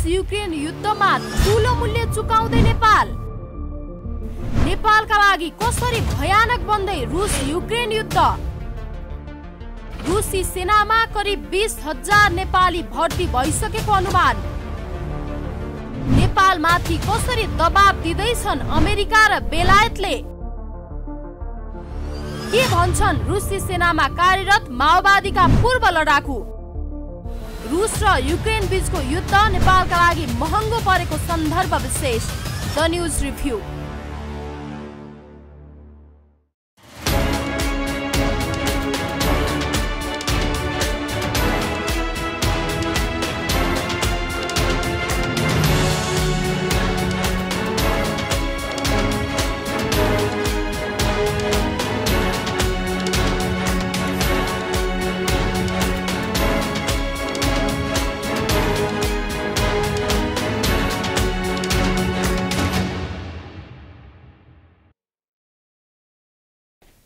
रुस युक्रेन युद्धमा ठूलो मूल्य चुकाउँदै नेपाल। नेपालका लागि कसरी भयानक बन्दै रुस युक्रेन युद्ध। रुसी सेनामा करिब 20,000 नेपाली भर्ती भइसकेको अनुमान। नेपालमाथि कसरी दबाब दिँदैछन् अमेरिका र बेलायतले। के भन्छन् रुसी सेनामा कार्यरत माओवादीका पूर्व लडाकु। रुस र युक्रेन बीचको युद्ध नेपालका लागि महँगो परेको सन्दर्भ विशेष। The news review.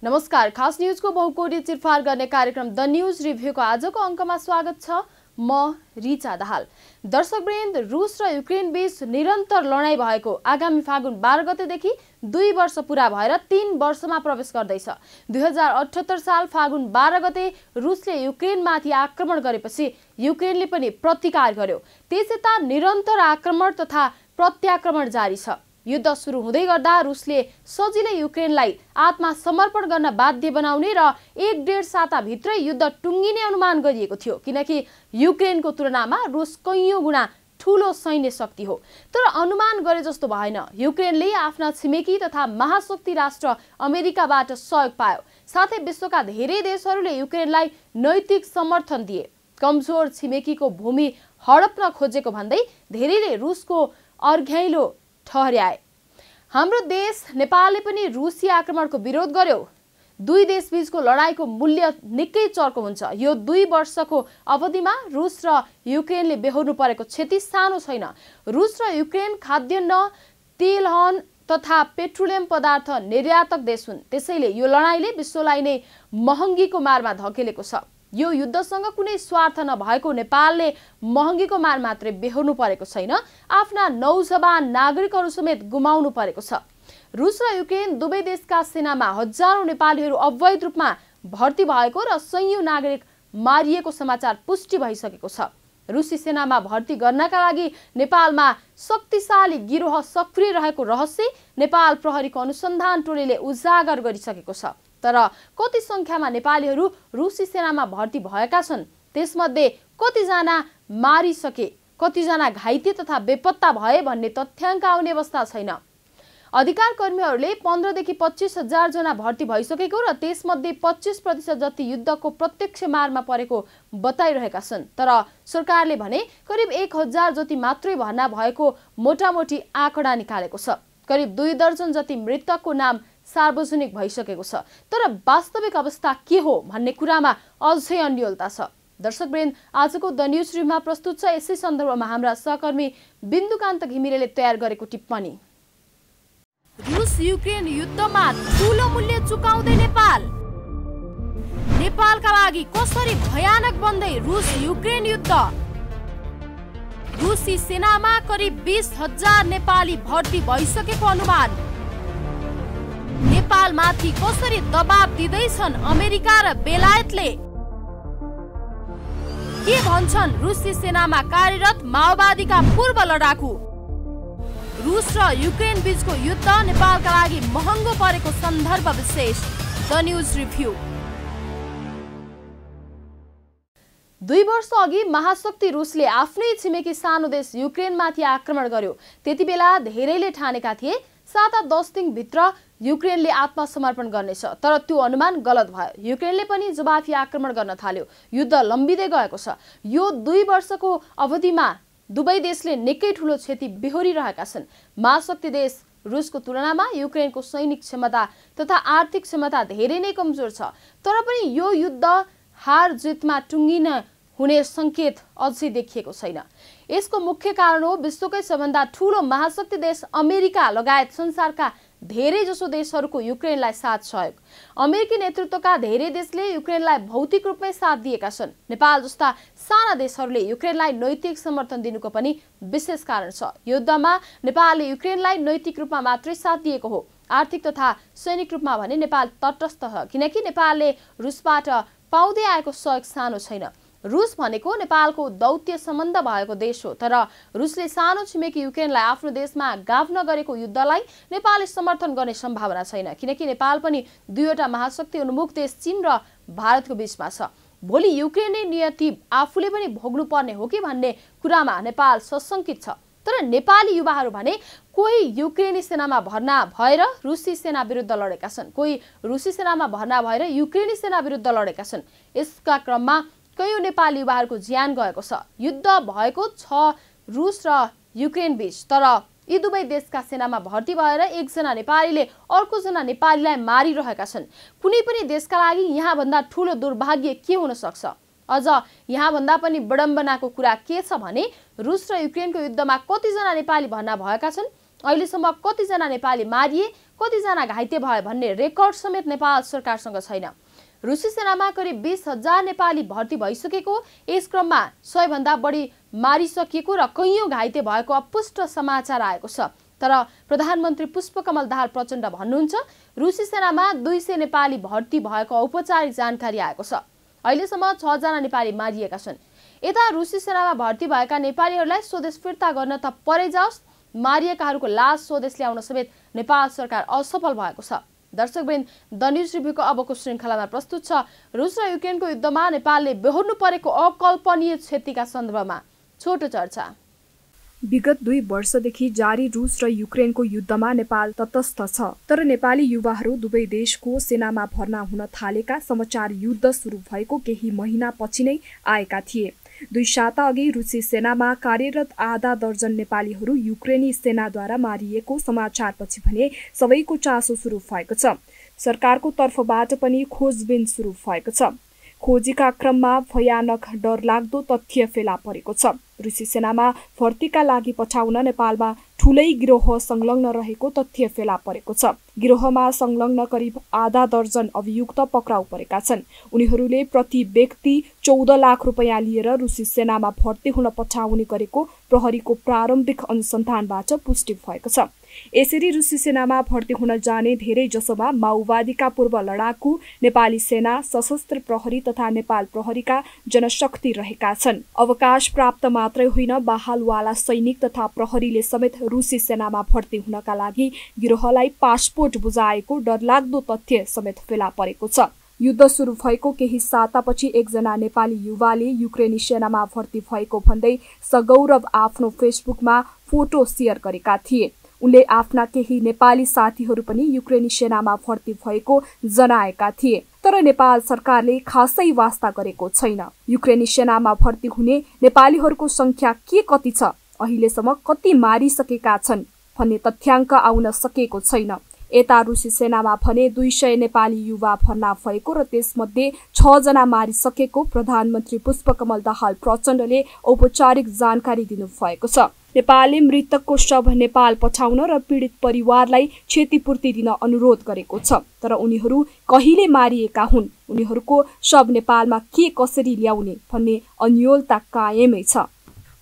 नमस्कार, खास न्यूजको बहुकोटी चिरफार गर्ने कार्यक्रम द न्यूज रिभ्यूको आजको अङ्कमा स्वागत छ। म रिचा दाहाल। दर्शकवृन्द, रुस र युक्रेन बीच निरन्तर लडाईँ भएको आगामी फागुन 12 गतेदेखि 2 वर्ष पूरा भएर 3 वर्षमा प्रवेश गर्दैछ। 2078 साल फागुन 12 गते रुसले युक्रेनमाथि आक्रमण गरेपछि युक्रेनले पनि प्रतिकार गर्यो। त्यसयता निरन्तर आक्रमण तथा प्रत्याक्रमण जारी छ। युद्ध सुरु हुँदै गर्दा रुसले सजिलै युक्रेनलाई आत्मसमर्पण गर्न बाध्य बनाउने र 1.5 साताभित्रै युद्ध टुङ्गिने अनुमान गरिएको थियो, किनकि युक्रेनको तुलनामा रुस कैयौं गुणा ठूलो सैन्य शक्ति हो। तर अनुमान गरे जस्तो भएन। युक्रेनले आफ्ना छिमेकी तथा महाशक्ति राष्ट्र अमेरिकाबाट सहयोग पायो। साथै विश्वका धेरै देशहरूले युक्रेनलाई नैतिक समर्थन दिए। कमजोर छिमेकीको भूमि हडप्न खोजेको भन्दै धेरैले रुसको अर्घ्याइलो ठहर्याए। हाम्रो देश नेपालले पनि रुसी आक्रमणको विरोध गर्यो। दुई देशबीचको लडाईँको मूल्य निकै चर्को हुन्छ। यो 2 वर्षको अवधिमा रुस र युक्रेनले बेहोर्नु परेको क्षति सानो छैन। रुस र युक्रेन खाद्यान्न, तेलहन तथा पेट्रोलियम पदार्थ निर्यातक देश हुन्। त्यसैले यो लडाईँले विश्वलाई नै महँगीको मारमा धकेलेको छ। यो युद्धसँग कुनै स्वार्थ नभएको नेपालले महँगीको मार मात्रै बेहोर्नु परेको छैन, आफ्ना नौजवान नागरिकहरू समेत गुमाउनु परेको छ। रुस र युक्रेन दुवै देशका सेनामा हजारौं नेपालीहरू अवैध रूपमा भर्ती भएको र सयौं नागरिक मारिएको समाचार पुष्टि भइसकेको छ। रुसी सेनामा भर्ती गर्नका लागि नेपालमा शक्तिशाली गिरोह सक्रिय रहेको रहस्य नेपाल प्रहरीको अनुसन्धान टोलीले उजागर गरिसकेको छ। तर कति संख्यामा नेपालीहरू रुसी सेनामा भर्ती भएका छन्, त्यसमध्ये कतिजना मारिसके, कतिजना घाइते तथा बेपत्ता भए भन्ने तथ्याङ्क आउने अवस्था छैन। अधिकार कर्मीहरूले 15 देखि 25,000 जना भर्ती भइसकेको र त्यसमध्ये 25% जति युद्धको प्रत्यक्ष मारमा परेको बताइरहेका छन्। तर सरकारले भने करिब 1,000 जति मात्रै भर्ना भएको मोटामोटी आँकडा निकालेको छ। करिब 2 दर्जन जति मृतकको नाम सार्वजनिक भइसकेको छ। तर वास्तविक अवस्था के हो भन्ने कुरामा अझै अन्यलता छ। दर्शकवृन्द, आजको द न्यूज रिभ्यूमा प्रस्तुत छ यसै सन्दर्भमा हाम्रा सहकर्मी बिन्दुकान्त घिमिरेले तयार गरेको टिप्पणी। रुस युक्रेन युद्धमा ठूलो मूल्य चुकाउँदै नेपाल। नेपालका लागि कसरी भयानक बन्दै रुस युक्रेन युद्ध। रुसी सेनामा करिब 20,000 नेपाली भर्ती भइसकेको अनुमान। नेपालमाथि कसरी दबाब दिँदैछन् अमेरिका र बेलायतले। के भन्छन् रुसी सेनामा कार्यरत माओवादीका पूर्व लडाकु। रुस र युक्रेन बीचको युद्ध नेपालका लागि महँगो परेको सन्दर्भ विशेष। The news review. 2 वर्ष अघि महाशक्ति रुसले आफ्नै छिमेकी सानो देश युक्रेनमाथि आक्रमण गर्यो। त्यतिबेला धेरैले ठानेका थिए 7-10 दिनभित्र युक्रेनले आत्मसमर्पण गर्नेछ। तर त्यो अनुमान गलत भयो। युक्रेनले पनि जवाफी आक्रमण गर्न थाल्यो। युद्ध लम्बिँदै गएको छ। यो 2 वर्षको अवधिमा दुवै देशले निकै ठूलो क्षति बेहोरिरहेका छन्। महाशक्ति देश रुसको तुलनामा युक्रेनको सैनिक क्षमता तथा आर्थिक क्षमता धेरै नै कमजोर छ। तर पनि यो युद्ध हार जितमा टुङ्गिन हुने संकेत अझै देखिएको छैन। यसको मुख्य कारण हो विश्वकै सबभन्दा ठूलो महाशक्ति देश अमेरिका लगायत संसारका धेरै जसो देशहरूको युक्रेनलाई साथ सहयोग। अमेरिकी नेतृत्वका धेरै देशले युक्रेनलाई भौतिक रूपमै साथ दिएका छन्। नेपाल जस्ता साना देशहरूले युक्रेनलाई नैतिक समर्थन दिनुको पनि विशेष कारण छ। युद्धमा नेपालले युक्रेनलाई नैतिक रूपमा मात्रै साथ दिएको हो, आर्थिक तथा सैनिक रूपमा भने नेपाल तटस्थ छ, किनकि नेपालले रुसबाट पाउँदै आएको सहयोग सानो छैन। रुस भनेको नेपालको दौत्य सम्बन्ध भएको देश हो, तर रुसले सानो छिमेकी युक्रेनलाई आफ्नो देशमा गाभ्न गरेको युद्धलाई नेपालले समर्थन गर्ने सम्भावना छैन, किनकि नेपाल पनि दुईवटा महाशक्ति उन्मुख देश चीन र भारतको बीचमा छ। भोलि युक्रेनी नियति आफूले पनि भोग्नु पर्ने हो कि भन्ने कुरामा नेपाल सशंकित छ। तर नेपाली युवाहरू भने कोही युक्रेनी सेनामा भर्ना भएर रुसी सेना विरुद्ध लडेका छन्, कोही रुसी सेनामा भर्ना भएर युक्रेनी सेना विरुद्ध लडेका छन्। यसका क्रममा कयौं नेपाली युवाहरूको ज्यान गएको छ। युद्ध भएको छ रुस र युक्रेन बीच, तर यी दुवै देशका सेनामा भर्ती भएर एकजना नेपालीले अर्कोजना नेपालीलाई मारिरहेका छन्। कुनै पनि देशका लागि यहाँ भन्दा ठूलो दुर्भाग्य के हुन सक्छ? अझ यहाँ भन्दा पनि विडम्बनाको कुरा के छ भने रुस र युक्रेनको युद्धमा कतिजना नेपाली भर्ना भएका छन्, अहिलेसम्म कतिजना नेपाली मारिए, कतिजना घाइते भए भन्ने रेकर्ड समेत नेपाल सरकारसँग छैन। रुसी सेनामा करिब 20,000 नेपाली भर्ती भइसकेको, यस क्रममा 100 भन्दा बढी मारिसकिएको र कैयौं घाइते भएको अपुष्ट समाचार आएको छ। तर प्रधानमन्त्री पुष्पकमल दाहाल प्रचण्ड भन्नुहुन्छ रुसी सेनामा 200 नेपाली भर्ती भएको औपचारिक जानकारी आएको छ। अहिलेसम्म 6 जना नेपाली मारिएका छन्। यता रुसी सेनामा भर्ती भएका नेपालीहरूलाई स्वदेश फिर्ता गर्न त परै जाओस्, मारिएकाहरूको लास स्वदेश ल्याउन समेत नेपाल सरकार असफल भएको छ। दर्शकवृन्द, द न्यूज रिभ्यूको अबको श्रृङ्खलामा प्रस्तुत छ रुस र युक्रेनको युद्धमा नेपालले बेहोर्नु परेको अकल्पनीय क्षतिका सन्दर्भमा छोटो चर्चा। विगत 2 वर्षदेखि जारी रुस र युक्रेनको युद्धमा नेपाल तटस्थ छ, तर नेपाली युवाहरू दुवै देशको सेनामा भर्ना हुन थालेका समाचार युद्ध सुरु भएको केही महिनापछि नै आएका थिए। 2 साता अघि रुसी सेनामा कार्यरत आधा दर्जन नेपालीहरू युक्रेनी सेनाद्वारा मारिएको समाचारपछि भने सबैको चासो सुरु भएको छ। सरकारको तर्फबाट पनि खोजबिन सुरु भएको छ। खोजीका क्रममा भयानक डरलाग्दो तथ्य फेला परेको छ। रुसी सेनामा भर्तीका लागि पठाउन नेपालमा ठूलै गिरोह संलग्न रहेको तथ्य फेला परेको छ। गिरोहमा संलग्न करिब आधा दर्जन अभियुक्त पक्राउ परेका छन्। उनीहरूले प्रति व्यक्ति 14 लाख रुपैयाँ लिएर रुसी सेनामा भर्ती हुन पठाउने गरेको प्रहरीको प्रारम्भिक अनुसन्धानबाट पुष्टि भएको छ। यसरी रुसी सेनामा भर्ती हुन जाने धेरै जसोमा माओवादीका पूर्व लडाकु, नेपाली सेना, सशस्त्र प्रहरी तथा नेपाल प्रहरीका जनशक्ति रहेका छन्। अवकाश प्राप्त मात्रै होइन, बहालवाला सैनिक तथा प्रहरीले समेत रुसी सेनामा भर्ती हुनका लागि गिरोहलाई पासपोर्ट बुझाएको डरलाग्दो तथ्य समेत फेला परेको छ। युद्ध सुरु भएको केही सातापछि एकजना नेपाली युवाले युक्रेनी सेनामा भर्ती भएको भन्दै सगौरव आफ्नो फेसबुकमा फोटो सेयर गरेका थिए। उनले आफ्ना केही नेपाली साथीहरू पनि युक्रेनी सेनामा भर्ती भएको जनाएका थिए, तर नेपाल सरकारले खासै वास्ता गरेको छैन। युक्रेनी सेनामा भर्ती हुने नेपालीहरूको संख्या के कति छ, अहिलेसम्म कति मारिसकेका छन् भन्ने तथ्याङ्क आउन सकेको छैन। यता रुसी सेनामा भने 200 नेपाली युवा भर्ना भएको र त्यसमध्ये 6 जना मारिसकेको प्रधानमन्त्री पुष्पकमल दाहाल प्रचण्डले औपचारिक जानकारी दिनुभएको छ। नेपालले मृतकको शव नेपाल पठाउन र पीडित परिवारलाई क्षतिपूर्ति दिन अनुरोध गरेको छ, तर उनीहरू कहिले मारिएका हुन्, उनीहरूको शव नेपालमा के कसरी ल्याउने भन्ने अन्योलता कायमै छ।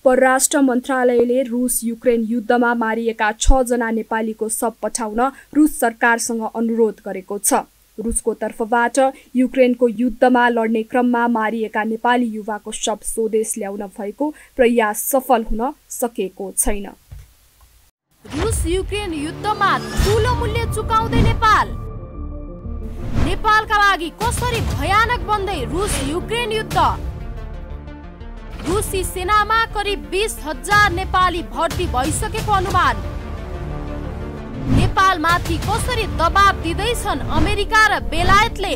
परराष्ट्र मन्त्रालयले रुस युक्रेन युद्धमा मारिएका 6 जना नेपालीको शव पठाउन रुस सरकारसँग अनुरोध गरेको छ। रुसको तर्फबाट युक्रेनको युद्धमा लड्ने क्रममा मारिएका नेपाली युवाको शव स्वदेश ल्याउन भएको प्रयास सफल हुन सकेको छैन। रुस युक्रेन युद्धमा ठूलो मूल्य चुकाउँदै नेपाल, नेपालका लागि कसरी भयानक बन्दै रुस युक्रेन युद्ध। रुसी सेनामा करिब 20,000 नेपाली भर्ती भइसकेको अनुमान। नेपालमाथि कसरी दबाब दिँदैछन् अमेरिका र बेलायतले।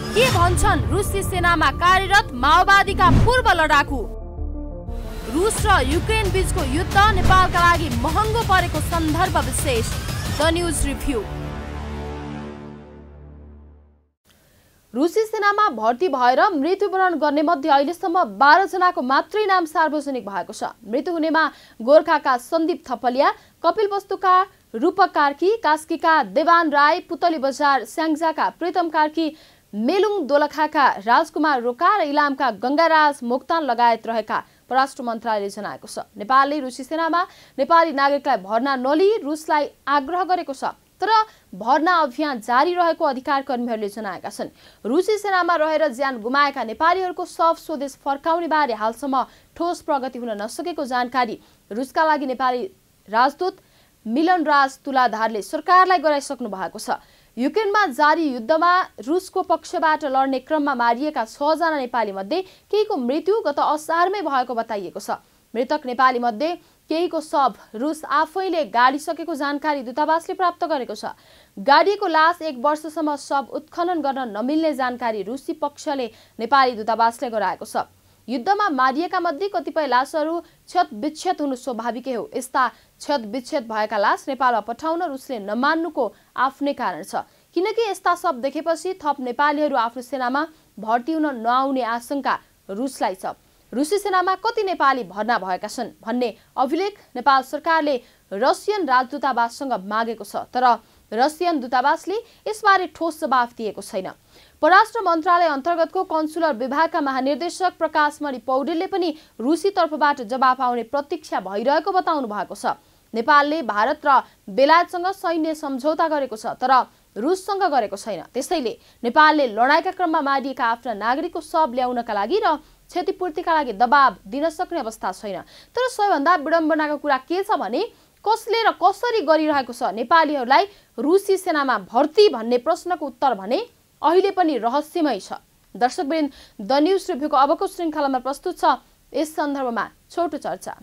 के भन्छन् रुसी सेनामा कार्यरत माओवादीका पूर्व लडाकु। रुस र युक्रेन बीचको युद्ध नेपालका लागि महँगो परेको सन्दर्भ विशेष। The news review. रुसी सेनामा भर्ती भएर मृत्युवरण गर्ने मध्ये अहिलेसम्म 12 जनाको मात्रै नाम सार्वजनिक भएको छ। मृत्यु हुनेमा गोर्खाका सन्दीप थपलिया, कपिलवस्तुका रूपक कार्की, कास्कीका देवान राई, पुतली बजार स्याङ्जाका प्रीतम कार्की, मेलुङ दोलखाका राजकुमार रोका र इलामका गंगाराज मोक्तान लगायत रहेका परराष्ट्र मन्त्रालयले जनाएको छ। नेपालले रुसी सेनामा नेपाली नागरिकलाई भर्ना नलिई रुसलाई आग्रह गरेको छ, तर भर्ना अभियान जारी रहेको अधिकार कर्मीहरूले जनाएका छन्। रुसी सेनामा रहेर ज्यान गुमाएका नेपालीहरूको शव स्वदेश फर्काउने बारे हालसम्म ठोस प्रगति हुन नसकेको जानकारी रुसका लागि नेपाली राजदूत मिलनराज तुलाधारले सरकारलाई गराइसक्नु भएको छ। युक्रेनमा जारी युद्धमा रुसको पक्षबाट लड्ने क्रममा मारिएका 6 जना नेपाली मध्ये केहीको मृत्यु गत असारमै भएको बताइएको छ। मृतक नेपाली मध्ये केहीको शव रुस आफैले गाडिसकेको जानकारी दूतावासले प्राप्त गरेको छ। गाडिएको लास 1 वर्षसम्म शव उत्खनन गर्न नमिल्ने जानकारी रुसी पक्षले नेपाली दूतावासले गराएको छ। युद्धमा मारिएका मध्ये कतिपय लासहरू क्षतविक्षत हुनु स्वाभाविकै हो। यस्ता क्षतविक्षत भएका लास नेपालमा पठाउन रुसले नमान्नुको आफ्नै कारण छ, किनकि यस्ता शव देखेपछि थप नेपालीहरू आफ्नो सेनामा भर्ती हुन नआउने आशंका रुसलाई छ। रुसी सेनामा कति नेपाली भर्ना भएका छन् भन्ने अभिलेख नेपाल सरकारले रसियन राजदूतावाससँग मागेको छ, तर रसियन दूतावासले यसबारे ठोस जवाफ दिएको छैन। परराष्ट्र मन्त्रालय अन्तर्गतको कन्सुलर विभागका महानिर्देशक प्रकाशमणि पौडेलले पनि रुसी तर्फबाट जवाफ आउने प्रतीक्षा भइरहेको बताउनु भएको छ। नेपालले भारत र बेलायतसँग सैन्य सम्झौता गरेको छ, तर रुससँग गरेको छैन। त्यसैले नेपालले लडाईँका क्रममा मारिएका आफ्ना नागरिकको शव ल्याउनका लागि र क्षतिपूर्तिका लागि दबाब दिन सक्ने अवस्था छैन। तर सबैभन्दा विडम्बनाको कुरा के छ भने कसले र कसरी गरिरहेको छ नेपालीहरूलाई रुसी सेनामा भर्ती भन्ने प्रश्नको उत्तर भने अहिले पनि रहस्यमय छ। दर्शकवृन्द, द न्यूज रिभ्यूको अबको श्रृङ्खलामा प्रस्तुत छ यस सन्दर्भमा छोटो चर्चा।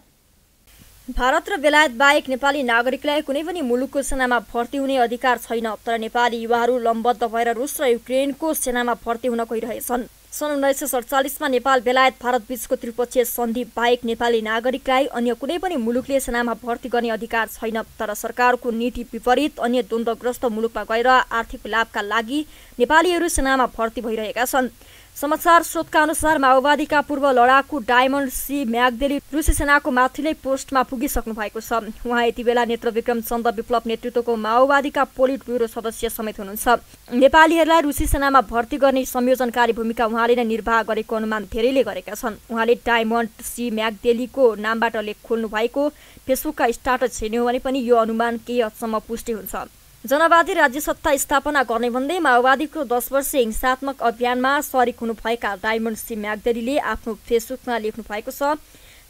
भारत र बेलायत बाहेक नेपाली नागरिकलाई कुनै पनि मुलुकको सेनामा भर्ती हुने अधिकार छैन, तर नेपाली युवाहरू लम्बद्ध भएर रुस र युक्रेनको सेनामा भर्ती हुन गइरहेछन्। सन् 1947 नेपाल बेलायत भारत बीचको त्रिपक्षीय सन्धि बाहेक नेपाली नागरिकलाई अन्य कुनै पनि मुलुकले सेनामा भर्ती गर्ने अधिकार छैन, तर सरकारको नीति विपरीत अन्य द्वन्द्वग्रस्त मुलुकमा गएर आर्थिक लाभका लागि नेपालीहरू सेनामा भर्ती भइरहेका छन्। समाचार स्रोतका अनुसार माओवादीका पूर्व लडाकु डायमन्ड सी म्याग्देली रुसी सेनाको माथिल्लै पोस्टमा पुगिसक्नु भएको छ। उहाँ यति बेला नेत्रविक्रम चन्द विप्लव नेतृत्वको माओवादीका पोलिट ब्युरो सदस्य समेत हुनुहुन्छ। नेपालीहरूलाई रुसी सेनामा भर्ती गर्ने संयोजनकारी भूमिका उहाँले नै निर्वाह गरेको अनुमान धेरैले गरेका छन्। उहाँले डायमन्ड सी म्याग्देलीको नामबाट लेख खोल्नु भएको फेसबुकका स्टाटस हेर्ने हो भने पनि यो अनुमान केही हदसम्म पुष्टि हुन्छ। जनवादी राज्य सत्ता स्थापना गर्ने भन्दै माओवादीको 10 वर्षीय हिंसात्मक अभियानमा सरिक हुनुभएका डायमन्ड सी म्याग्देलीले आफ्नो फेसबुकमा लेख्नु भएको छ,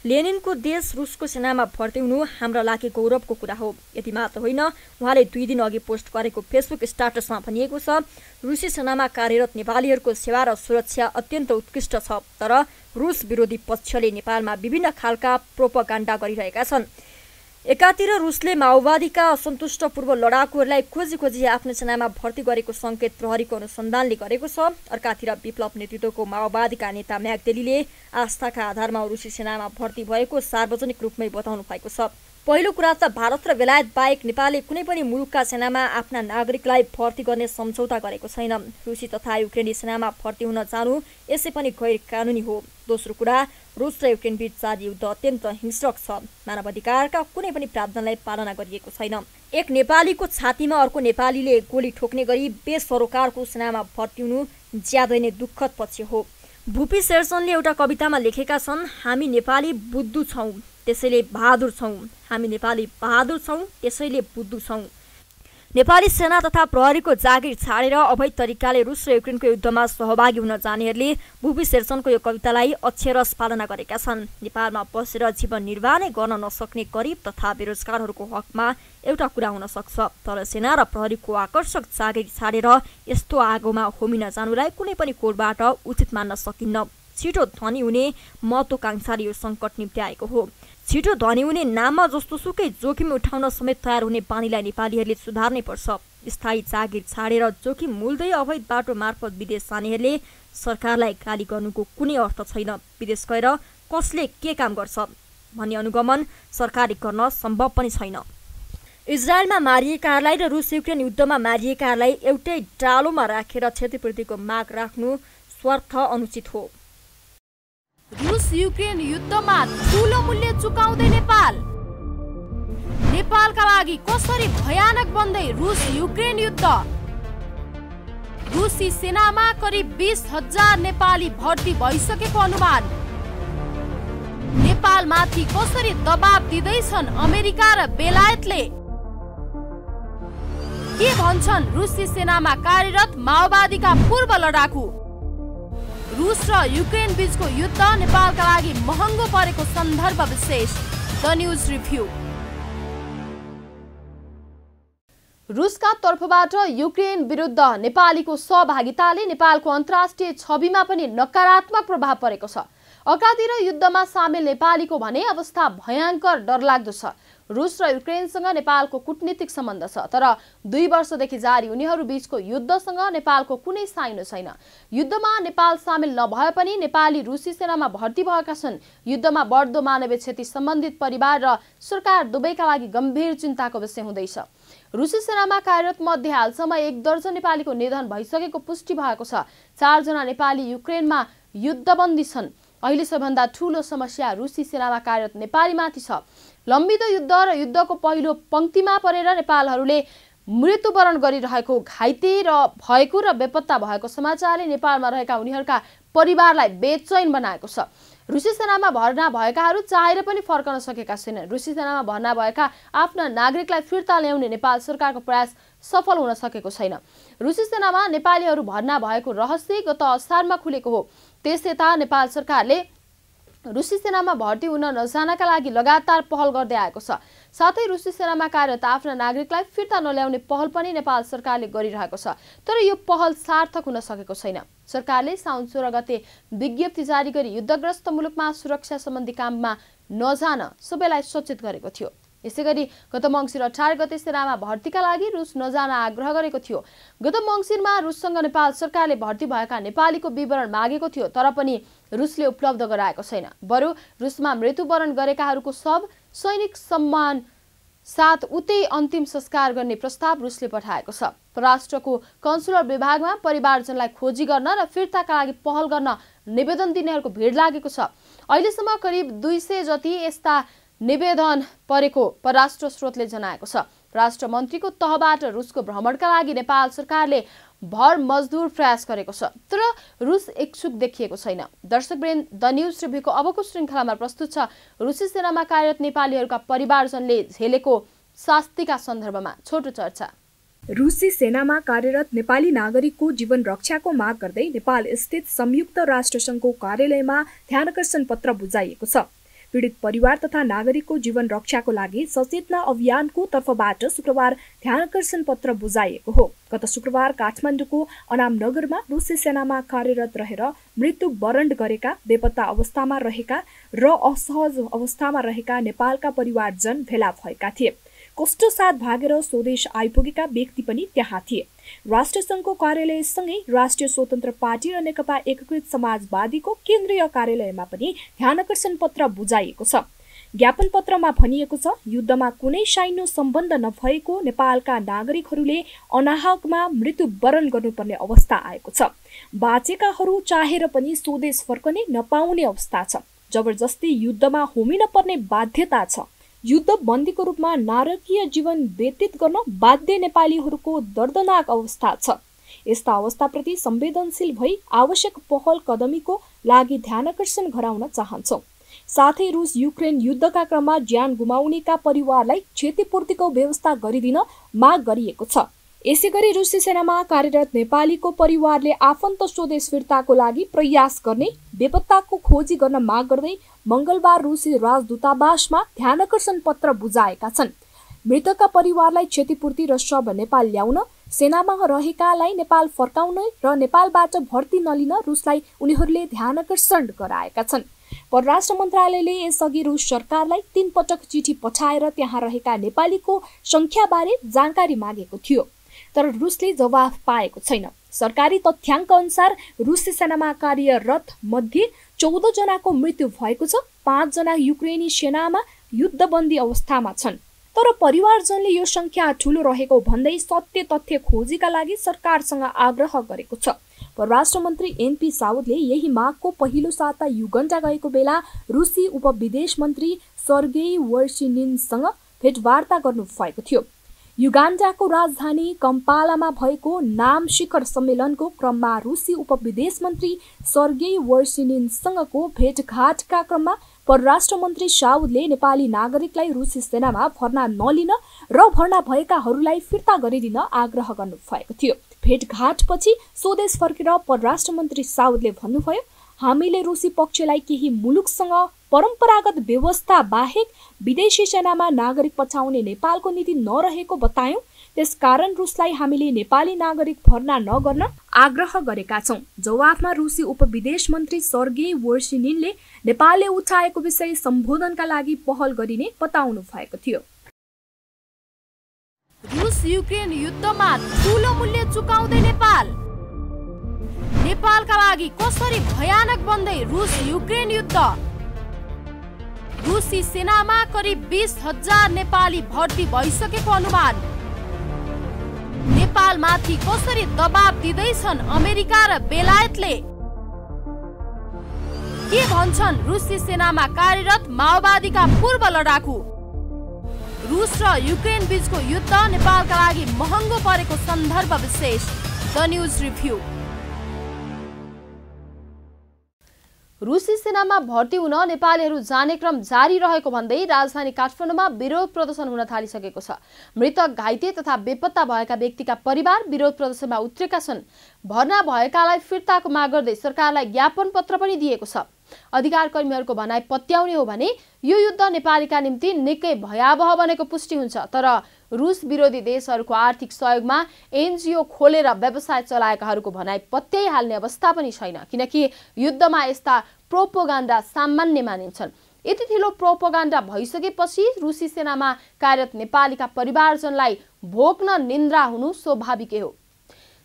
लेनिनको देश रुसको सेनामा भर्ती हुनु हाम्रा लागि गौरवको कुरा हो। यति मात्र होइन, उहाँले 2 दिन अघि पोस्ट गरेको फेसबुक स्टाटसमा भनिएको छ, रुसी सेनामा कार्यरत नेपालीहरूको सेवा र सुरक्षा अत्यन्त उत्कृष्ट छ, तर रुस विरोधी पक्षले नेपालमा विभिन्न खालका प्रोपगान्डा गरिरहेका छन्। एकातिर रुसले माओवादीका असन्तुष्ट पूर्व लडाकुहरूलाई खोजी खोजी आफ्नो सेनामा भर्ती गरेको संकेत प्रहरीको अनुसन्धानले गरेको छ। अर्कातिर विप्लव नेतृत्वको माओवादीका नेता म्याग्देलीले आस्थाका आधारमा रुसी सेनामा भर्ती भएको सार्वजनिक रूपमै बताउनु भएको छ। पहिलो कुरा त भारत र बेलायत बाहेक नेपालले कुनै पनि मुलुकका सेनामा आफ्ना नागरिकलाई भर्ती गर्ने सम्झौता गरेको छैन। रुसी तथा युक्रेनी सेनामा भर्ती हुन जानु यसै पनि गैर कानुनी हो। दोस्रो कुरा, रुस र युक्रेन बीच जारी युद्ध अत्यन्त हिंस्रक छ। मानवाधिकारका कुनै पनि प्रावधानलाई पालना गरिएको छैन। एक नेपालीको छातीमा अर्को नेपालीले गोली ठोक्ने गरी बेसरोकारको सेनामा भर्ती हुनु ज्यादै नै दुःखद पक्ष हो। भूपी शेरचनले एउटा कवितामा लेखेका छन्, हामी नेपाली बुद्धु छौं त्यसैले बहादुर छौं, हामी नेपाली बहादुर छौं त्यसैले बुद्धु छौं। नेपाली सेना तथा प्रहरीको जागिर छाडेर अवैध तरिकाले रुस र युक्रेनको युद्धमा सहभागी हुन जानेहरूले भूपी शेरचनको यो कवितालाई अक्षरशः पालना गरेका छन्। नेपालमा बसेर जीवन निर्वाह नै गर्न नसक्ने गरिब तथा बेरोजगारहरूको हकमा एउटा कुरा हुन सक्छ, तर सेना र प्रहरीको आकर्षक जागिर छाडेर यस्तो आगोमा होमिन जानुलाई कुनै पनि कोडबाट उचित मान्न सकिन्न। छिटो धनी हुने महत्वाकांक्षाले यो सङ्कट निम्त्याएको हो। छिटो धनी हुने नाममा जस्तोसुकै जोखिम उठाउन समेत तयार हुने बानीलाई नेपालीहरूले सुधार्नै पर्छ। स्थायी जागिर छाडेर जोखिम मूल्दै अवैध बाटो मार्फत विदेश जानेहरूले सरकारलाई गाली गर्नुको कुनै अर्थ छैन। विदेश गएर कसले के काम गर्छ भन्ने अनुगमन सरकारले गर्न सम्भव पनि छैन। इजरायलमा मारिएकाहरूलाई र रुस युक्रेन युद्धमा मारिएकाहरूलाई एउटै डालोमा राखेर क्षतिपूर्तिको माग राख्नु स्वार्थ अनुचित हो। रुस युक्रेन युद्धमा ठूलो मूल्य चुकाउँदै नेपाल नेपालका लागि कसरी भयानक बन्दै रुस युक्रेन युद्ध? रुसी सेनामा करिब 20,000 नेपाली भर्ती भइसकेको अनुमान। नेपालमाथि कसरी दबाब दिँदैछन् अमेरिका र बेलायतले? के भन्छन् रुसी सेनामा कार्यरत माओवादीका पूर्व लडाकु? रुस र युक्रेन बीचको युद्ध नेपालका लागि महँगो परेको सन्दर्भ विशेष। The news review. रुसका तर्फबाट युक्रेन विरुद्ध नेपालीको सहभागिताले नेपालको अन्तर्राष्ट्रिय छविमा पनि नकारात्मक प्रभाव परेको छ। अगातिर युद्धमा सामेल नेपालीको भने अवस्था भयङ्कर डरलाग्दो छ। रुस र युक्रेनसँग नेपालको कूटनीतिक सम्बन्ध छ, तर 2 वर्षदेखि जारी उनीहरू बीचको युद्धसँग नेपालको कुनै साइनो छैन। युद्धमा नेपाल सामेल नभए पनि नेपाली रुसी सेनामा भर्ती भएका छन्। युद्धमा बढ्दो मानवीय क्षति सम्बन्धित परिवार र सरकार दुवैका लागि गम्भीर चिन्ताको विषय हुँदैछ। रुसी सेनामा कार्यरत मध्ये हालसम्म 1 दर्जन नेपालीको निधन भइसकेको पुष्टि भएको छ। 4 जना नेपाली युक्रेनमा युद्धबन्दी छन्। अहिले सबभन्दा ठूलो समस्या रुसी सेनामा कार्यरत नेपालीमाथि छ। लम्बिदो युद्ध र युद्धको पहिलो पंक्तिमा परेर नेपालहरूले मृत्युवरण गरिरहेको, घाइते र भएको र बेपत्ता भएको समाचारले नेपालमा रहेका उनीहरूका परिवारलाई बेचैन बनाएको छ। रुसी सेनामा भर्ना भएकाहरू चाहेर पनि फर्कन सकेका छैनन्। रुसी सेनामा भर्ना भएका आफ्ना नागरिकलाई फिर्ता ल्याउने नेपाल सरकारको प्रयास सफल हुन सकेको छैन। रुसी सेनामा नेपालीहरू भर्ना भएको रहस्य गत असारमा खुलेको हो। त्यसयता नेपाल सरकारले रुसी सेनामा भर्ती हुन नजानका लागि लगातार पहल गर्दै आएको छ। साथै रुसी सेनामा कार्यरत आफ्ना नागरिकलाई फिर्ता नल्याउने पहल पनि नेपाल सरकारले गरिरहेको छ। तर यो पहल सार्थक हुन सकेको छैन। सरकारले साउन 16 गते विज्ञप्ति जारी गरी युद्धग्रस्त मुलुकमा सुरक्षा सम्बन्धी काममा नजान सबैलाई सचेत गरेको थियो। यसैगरी गत मङ्सिर 18 गते सेनामा भर्तीका लागि रुस नजान आग्रह गरेको थियो। गत मङ्सिरमा रुससँग नेपाल सरकारले भर्ती भएका नेपालीको विवरण मागेको थियो, तर पनि रुसले उपलब्ध गराएको छैन। बरु रुसमा मृत्युवरण गरेकाहरूको शव सैनिक सम्मान साथ उतै अन्तिम संस्कार गर्ने प्रस्ताव रुसले पठाएको छ। परराष्ट्रको कन्सुलर विभागमा परिवारजनलाई खोजी गर्न र फिर्ताका लागि पहल गर्न निवेदन दिनेहरूको भिड लागेको छ। अहिलेसम्म करिब 200 जति यस्ता निवेदन परेको परराष्ट्र स्रोतले जनाएको छ। परराष्ट्र मन्त्रीको तहबाट रुसको भ्रमणका लागि नेपाल सरकारले भर मजदुर प्रयास गरेको छ, तर रुस इच्छुक देखिएको छैन। दर्शकवृन्द, द न्यूज रिभ्यूको अबको श्रृङ्खलामा प्रस्तुत छ रुसी सेनामा कार्यरत नेपालीहरूका परिवारजनले झेलेको शास्तिका सन्दर्भमा छोटो चर्चा। रुसी सेनामा कार्यरत नेपाली नागरिकको जीवन रक्षाको माग गर्दै नेपाल स्थित संयुक्त राष्ट्रसङ्घको कार्यालयमा ध्यानकर्षण पत्र बुझाइएको छ। पीडित परिवार तथा नागरिकको जीवन रक्षाको लागि सचेतना अभियानको तर्फबाट शुक्रबार ध्यानकर्षण पत्र बुझाइएको हो। गत शुक्रबार काठमाडौँको अनाम नगरमा रुसी सेनामा कार्यरत रहेर मृत्युवरण गरेका, बेपत्ता अवस्थामा रहेका र असहज अवस्थामा रहेका नेपालका परिवारजन भेला भएका थिए। कष्टो साथ भागेर स्वदेश आइपुगेका व्यक्ति पनि त्यहाँ थिए। राष्ट्रसङ्घको कार्यालयसँगै राष्ट्रिय स्वतन्त्र पार्टी र नेकपा एकीकृत समाजवादीको केन्द्रीय कार्यालयमा पनि ध्यानकर्षण पत्र बुझाइएको छ। ज्ञापन पत्रमा भनिएको छ, युद्धमा कुनै सैन्य सम्बन्ध नभएको नेपालका नागरिकहरूले अनाहकमा मृत्युवरण गर्नुपर्ने अवस्था आएको छ। बाँचेकाहरू चाहेर पनि स्वदेश फर्कने नपाउने अवस्था छ। जबरजस्ती युद्धमा होमिन पर्ने बाध्यता छ। युद्ध बन्दीको रूपमा नारकीय जीवन व्यतीत गर्न बाध्य नेपालीहरूको दर्दनाक अवस्था छ। यस्ता अवस्थाप्रति संवेदनशील भई आवश्यक पहल कदमीको लागि ध्यानकर्षण गराउन चाहन्छौँ। साथै रुस युक्रेन युद्धका क्रममा ज्यान गुमाउनेका परिवारलाई क्षतिपूर्तिको व्यवस्था गरिदिन माग गरिएको छ। यसैगरी रुसी सेनामा कार्यरत नेपालीको परिवारले आफन्त स्वदेश फिर्ताको लागि प्रयास गर्ने, बेपत्ताको खोजी गर्न माग गर्दै मंगलबार रुसी राजदूतावासमा ध्यानकर्षण पत्र बुझाएका छन्। मृतकका परिवारलाई क्षतिपूर्ति र शव नेपाल ल्याउन, सेनामा रहेकालाई नेपाल फर्काउन र नेपालबाट भर्ती नलिन रुसलाई उनीहरूले ध्यानकर्षण गराएका छन्। परराष्ट्र मन्त्रालयले यसअघि रुस सरकारलाई 3 पटक चिठी पठाएर त्यहाँ रहेका नेपालीको संख्याबारे जानकारी मागेको थियो, तर रुसले जवाफ पाएको छैन। सरकारी तथ्याङ्क अनुसार रुसी सेनामा कार्यरत मध्ये 14 जनाको मृत्यु भएको छ। 5 जना युक्रेनी सेनामा युद्धबन्दी अवस्थामा छन्। तर परिवारजनले यो संख्या ठूलो रहेको भन्दै सत्य तथ्य खोजीका लागि सरकारसँग आग्रह गरेको छ। परराष्ट्र मन्त्री एनपी साउदले यही मागको पहिलो साता युगन्डा गएको बेला रुसी उपविदेश मन्त्री सर्गेई वर्सिनिनसँग भेटवार्ता गर्नुभएको थियो। युगान्डाको राजधानी कम्पालामा भएको नाम शिखर सम्मेलनको क्रममा रुसी उपविदेश मन्त्री सर्गेई वर्सिनिनसँगको भेटघाटका क्रममा परराष्ट्र मन्त्री साउदले नेपाली नागरिकलाई रुसी सेनामा भर्ना नलिन र भर्ना भएकाहरूलाई फिर्ता गरिदिन आग्रह गर्नुभएको थियो। भेटघाटपछि स्वदेश फर्केर परराष्ट्र मन्त्री साउदले भन्नुभयो, हामीले रुसी पक्षलाई केही मुलुकसँग परम्परागत व्यवस्था बाहेक विदेशी सेनामा नागरिक पठाउने नेपालको नीति नरहेको बतायौं। त्यसकारण रुसलाई हामीले नेपाली नागरिक भर्ना नगर्न आग्रह गरेका छौं। जवाफमा रुसी उपविदेश मन्त्री सर्गेई वर्सिनिनले नेपालले उठाएको विषय सम्बोधनका लागि पहल गरिने बताउनु भएको थियो। रुस युक्रेन युद्धमा ठूलो मूल्य चुकाउँदै नेपालका लागि कसरी भयानक बन्दै रुस युक्रेन युद्ध। रुसी सेनामा करिब 20,000 नेपाली भर्ती भइसकेको अनुमान। नेपालमाथि कसरी दबाब दिँदैछन् अमेरिका र बेलायतले। के भन्छन् रुसी सेनामा कार्यरत माओवादीका पूर्व लडाकु। रुस र युक्रेन बीचको युद्ध नेपालका लागि महँगो परेको सन्दर्भ विशेष। The news review. रुसी सेनामा भर्ती हुन नेपालीहरू जाने क्रम जारी रहेको भन्दै राजधानी काठमाडौँमा विरोध प्रदर्शन हुन थालिसकेको छ। मृतक, घाइते तथा बेपत्ता भएका व्यक्तिका परिवार विरोध प्रदर्शनमा उत्रेका छन्। भर्ना भएकालाई फिर्ताको माग गर्दै सरकारलाई ज्ञापन पत्र पनि दिएको छ। अधिकार कर्मीहरूको भनाइ पत्याउने हो भने यो युद्ध नेपालीका निम्ति निकै भयावह बनेको पुष्टि हुन्छ। तर रुस विरोधी देशहरूको आर्थिक सहयोगमा एनजिओ खोलेर व्यवसाय चलाएकाहरूको भनाइ पत्याइहाल्ने अवस्था पनि छैन, किनकि युद्धमा यस्ता प्रोपोगन्डा सामान्य मानिन्छन्। यति ठुलो प्रोपोगन्डा भइसकेपछि रुसी सेनामा कार्यरत नेपालीका परिवारजनलाई भोग्न निन्द्रा हुनु स्वाभाविकै हो।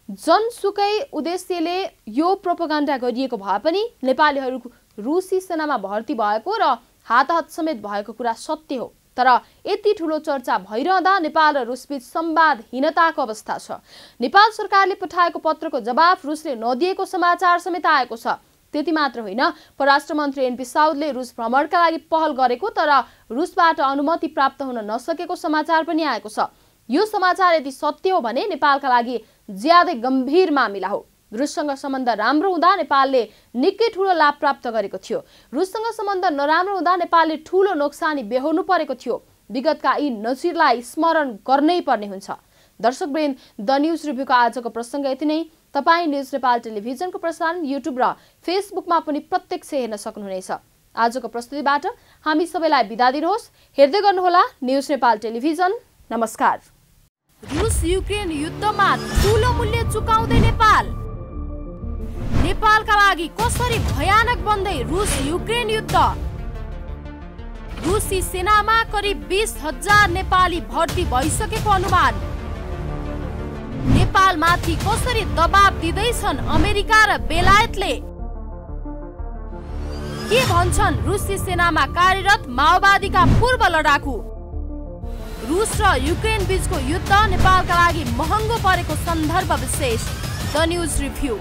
जनसुकै उद्देश्यले यो प्रोपोगन्डा गरिएको भए पनि नेपालीहरू रुसी सेनामा भर्ती भएको र हाताहात समेत भएको कुरा सत्य हो। तर यति ठुलो चर्चा भइरहँदा नेपाल र रुसबीच संवादहीनताको अवस्था छ। नेपाल सरकारले पठाएको पत्रको जवाफ रुसले नदिएको समाचार समेत आएको छ। त्यति मात्र होइन, परराष्ट्र मन्त्री एनपी साउदले रुस भ्रमणका लागि पहल गरेको तर रुसबाट अनुमति प्राप्त हुन नसकेको समाचार पनि आएको छ। यो समाचार यदि सत्य हो भने नेपालका लागि ज्यादै गम्भीर मामिला हो। रुससँग सम्बन्ध राम्रो हुँदा नेपालले निकै ठूलो लाभ प्राप्त गरेको थियो। रुससँग सम्बन्ध नराम्रो हुँदा नेपालले ठूलो नोक्सानी बेहोर्नु परेको थियो। विगतका यी नजिरलाई स्मरण गर्नै पर्ने हुन्छ। दर्शकवृन्द, द न्यूज रिभ्यूको आजको प्रसङ्ग यति नै। तपाईँ न्यूज नेपाल टेलिभिजनको प्रसारण युट्युब र फेसबुकमा पनि प्रत्यक्ष हेर्न सक्नुहुनेछ। आजको प्रस्तुतिबाट हामी सबैलाई बिदा दिनुहोस्। हेर्दै गर्नुहोला न्यूज नेपाल टेलिभिजन। नमस्कार। रुस युक्रेन युद्धमा ठूलो मूल्य चुकाउँदै नेपालका लागि कसरी भयानक बन्दै रुस युक्रेन युद्ध। रुसी सेनामा करिब 20,000 नेपाली भर्ती भइसकेको अनुमान। नेपालमाथि कसरी दबाब दिँदैछन् अमेरिका र बेलायतले। के भन्छन् रुसी सेनामा कार्यरत माओवादीका पूर्व लडाकु। रुस र युक्रेन बीचको युद्ध नेपालका लागि महँगो परेको सन्दर्भ विशेष। The news review.